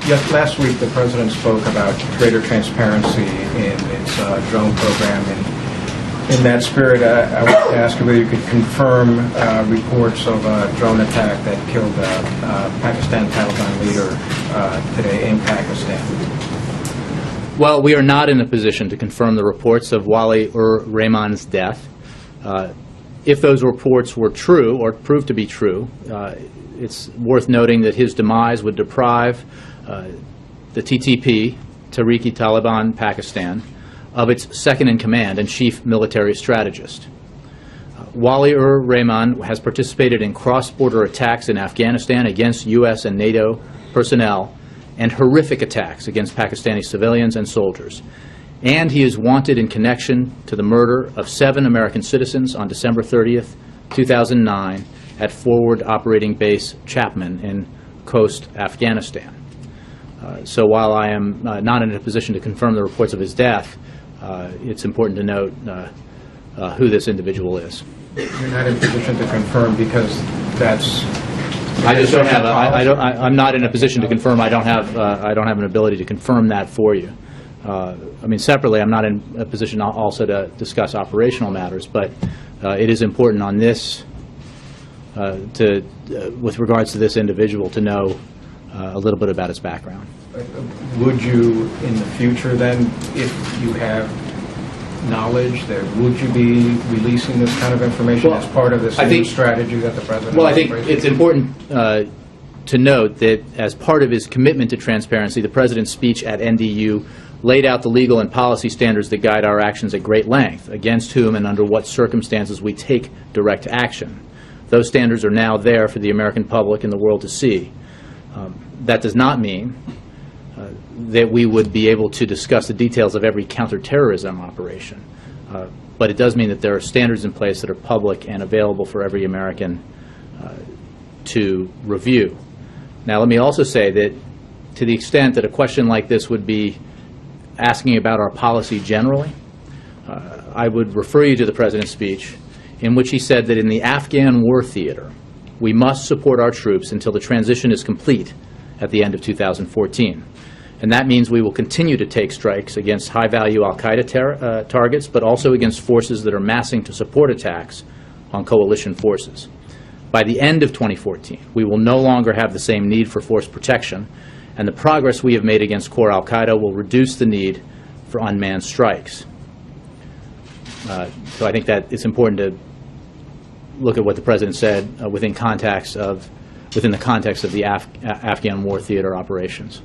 Yes, last week the President spoke about greater transparency in its drone program. And in that spirit, I would ask you whether you could confirm reports of a drone attack that killed a Pakistani Taliban leader today in Pakistan. Well, we are not in a position to confirm the reports of Rehman's death. If those reports were true or proved to be true, it's worth noting that his demise would deprive the TTP, Tehreek Taliban Pakistan, of its second-in-command and chief military strategist. Rehman has participated in cross-border attacks in Afghanistan against U.S. and NATO personnel and horrific attacks against Pakistani civilians and soldiers. And he is wanted in connection to the murder of 7 American citizens on December 30th, 2009 at Forward Operating Base Chapman in Khost, Afghanistan. So while I am not in a position to confirm the reports of his death, it's important to note who this individual is. You're not in a position to confirm because that's... I just don't have. I'm not in a position to confirm. I don't have an ability to confirm that for you. I mean, separately, I'm not in a position also to discuss operational matters, but it is important on this, with regards to this individual, to know a little bit about his background. Would you, in the future, then, if you have knowledge, that would you be releasing this kind of information as part of this new strategy that the President? Well, I think it's important to note that as part of his commitment to transparency, the President's speech at NDU laid out the legal and policy standards that guide our actions at great length, against whom and under what circumstances we take direct action. Those standards are now there for the American public and the world to see. That does not mean that we would be able to discuss the details of every counterterrorism operation. But it does mean that there are standards in place that are public and available for every American to review. Now, let me also say that to the extent that a question like this would be asking about our policy generally, I would refer you to the President's speech in which he said that in the Afghan war theater, we must support our troops until the transition is complete at the end of 2014. And that means we will continue to take strikes against high-value al-Qaeda targets, but also against forces that are massing to support attacks on coalition forces. By the end of 2014, we will no longer have the same need for force protection, and the progress we have made against core al-Qaeda will reduce the need for unmanned strikes. So I think that it's important to look at what the President said within the context of the Afghan war theater operations.